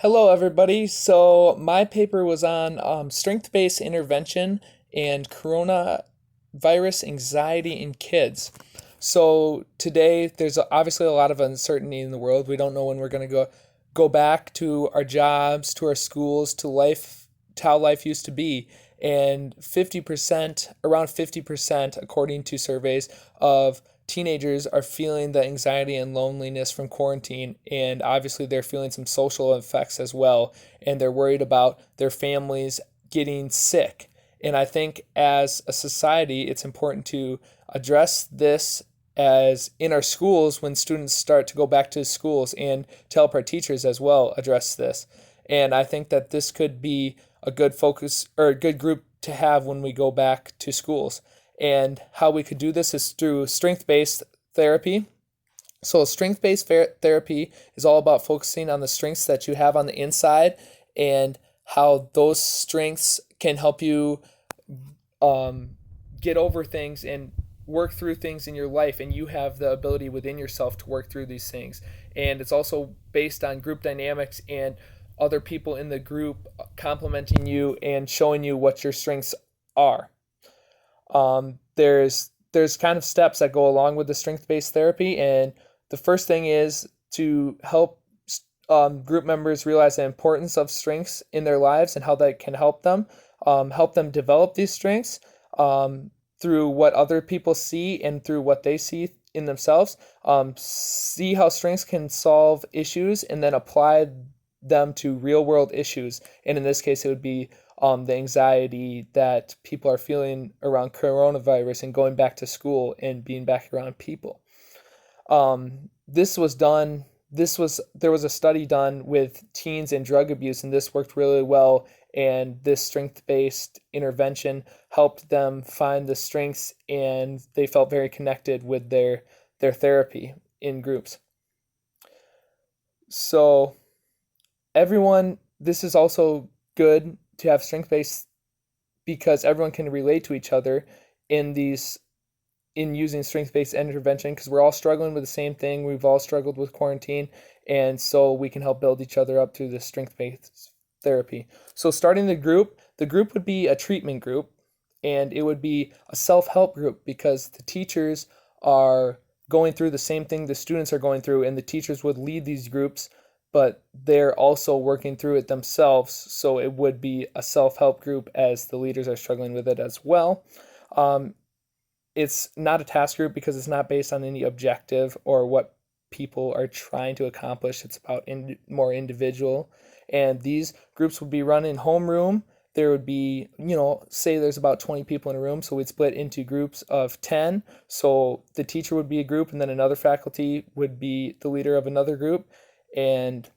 Hello, everybody. So, my paper was on strength based intervention and coronavirus anxiety in kids. So, today there's obviously a lot of uncertainty in the world. We don't know when we're going to go back to our jobs, to our schools, to life, to how life used to be. And 50%, around 50%, according to surveys, of teenagers are feeling the anxiety and loneliness from quarantine, and obviously they're feeling some social effects as well, and they're worried about their families getting sick. And I think as a society it's important to address this as in our schools when students start to go back to schools, and to help our teachers as well address this. And I think that this could be a good focus or a good group to have when we go back to schools. And how we could do this is through strength based therapy. So, strength based therapy is all about focusing on the strengths that you have on the inside, and how those strengths can help you um, get over things and work through things in your life. And you have the ability within yourself to work through these things. And it's also based on group dynamics and other people in the group complimenting you and showing you what your strengths are. There's kind of steps that go along with the strength based therapy, and the first thing is to help group members realize the importance of strengths in their lives and how that can help them develop these strengths through what other people see and through what they see in themselves. See how strengths can solve issues, and then apply them to real world issues. And in this case, it would be the anxiety that people are feeling around coronavirus and going back to school and being back around people. This was done. There was a study done with teens and drug abuse, and this worked really well. And this strength-based intervention helped them find the strengths, and they felt very connected with their therapy in groups. So everyone, this is also good to have strength based because everyone can relate to each other in these in using strength based intervention, because we're all struggling with the same thing. We've all struggled with quarantine, and so we can help build each other up through the strength based therapy. So starting the group would be a treatment group, and it would be a self-help group because the teachers are going through the same thing the students are going through, and the teachers would lead these groups, but they're also working through it themselves. So it would be a self-help group as the leaders are struggling with it as well. Um, it's not a task group because it's not based on any objective or what people are trying to accomplish. It's about more individual. And these groups would be run in homeroom. There would be, say there's about 20 people in a room, so we'd split into groups of 10. So the teacher would be a group, and then another faculty would be the leader of another group. And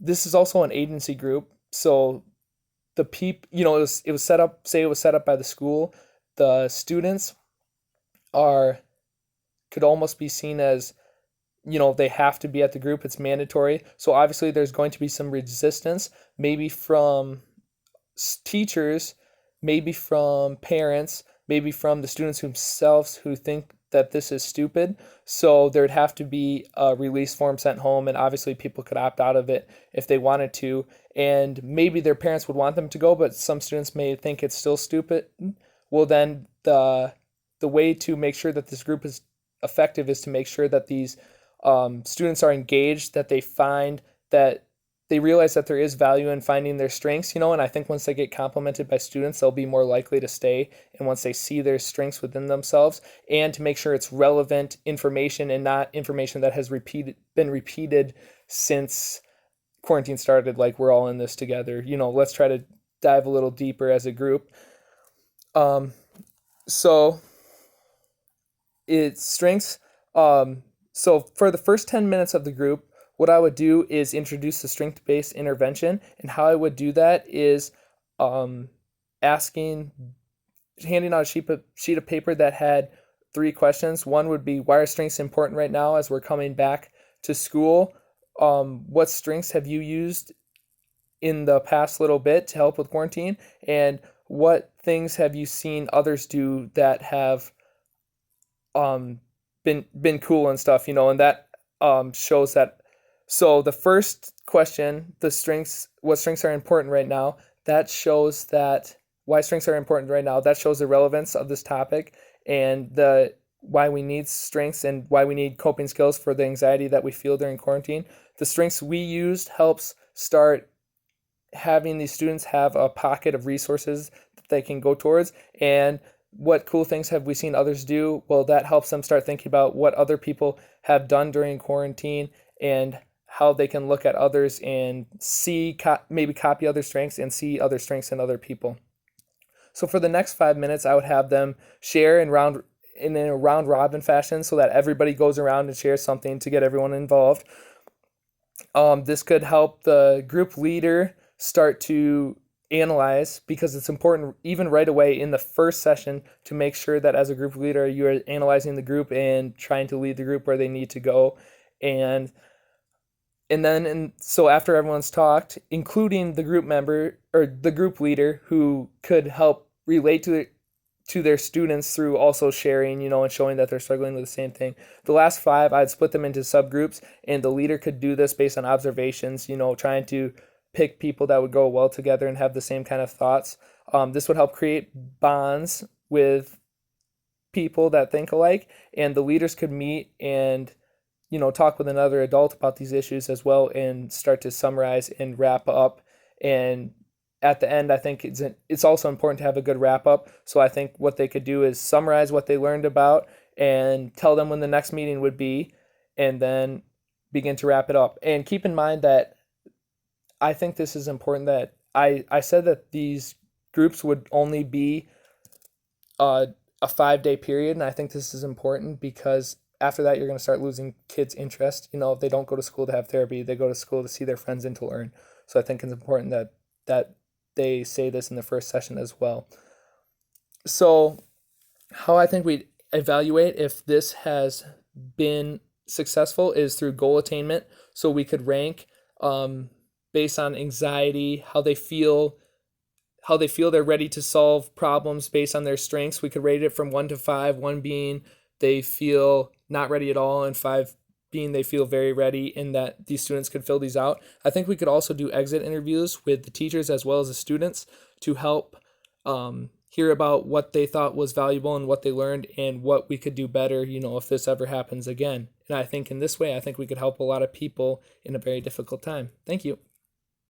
this is also an agency group. So the it was set up, say it was set up by the school. The students are could almost be seen as, they have to be at the group. It's mandatory. So obviously there's going to be some resistance, maybe from teachers, maybe from parents, maybe from the students themselves who think that this is stupid. So there'd have to be a release form sent home, and obviously people could opt out of it if they wanted to. And maybe their parents would want them to go, but some students may think it's still stupid. Well, then the way to make sure that this group is effective is to make sure that these students are engaged, that they find that they realize that there is value in finding their strengths, and I think once they get complimented by students, they'll be more likely to stay. And once they see their strengths within themselves, and to make sure it's relevant information and not information that has been repeated since quarantine started, like we're all in this together. Let's try to dive a little deeper as a group. Um, so it's strengths. So for the first 10 minutes of the group, what I would do is introduce the strength-based intervention. And how I would do that is um, asking, handing out a sheet of paper that had 3 questions. One would be, why are strengths important right now as we're coming back to school? What strengths have you used in the past little bit to help with quarantine? And what things have you seen others do that have um, been cool and stuff? And that shows that So the first question, what strengths are important right now, that shows that why strengths are important right now, that shows the relevance of this topic and the why we need strengths and why we need coping skills for the anxiety that we feel during quarantine. The strengths we used helps start having these students have a pocket of resources that they can go towards. And what cool things have we seen others do? Well, that helps them start thinking about what other people have done during quarantine and how they can look at others and see, maybe copy other strengths and see other strengths in other people. So for the next 5 minutes, I would have them share in a round robin fashion so that everybody goes around and shares something to get everyone involved. This could help the group leader start to analyze, because it's important even right away in the first session to make sure that as a group leader you are analyzing the group and trying to lead the group where they need to go. So after everyone's talked, including the group member or the group leader who could help relate to their students through also sharing, and showing that they're struggling with the same thing. The last 5, I'd split them into subgroups, and the leader could do this based on observations, trying to pick people that would go well together and have the same kind of thoughts. This would help create bonds with people that think alike, and the leaders could meet and talk with another adult about these issues as well and start to summarize and wrap up. And at the end, I think it's also important to have a good wrap up. So I think what they could do is summarize what they learned about and tell them when the next meeting would be, and then begin to wrap it up. And keep in mind that I think this is important, that I said that these groups would only be a 5-day period, and I think this is important because after that you're going to start losing kids' interest. If they don't go to school to have therapy, they go to school to see their friends and to learn. So I think it's important that they say this in the first session as well. So how I think we evaluate if this has been successful is through goal attainment. So we could rank based on anxiety, how they feel they're ready to solve problems based on their strengths. We could rate it from 1 to 5, 1 being they feel not ready at all, and 5 being they feel very ready, and that these students could fill these out. I think we could also do exit interviews with the teachers as well as the students to help hear about what they thought was valuable and what they learned and what we could do better, if this ever happens again. And I think in this way, I think we could help a lot of people in a very difficult time. Thank you.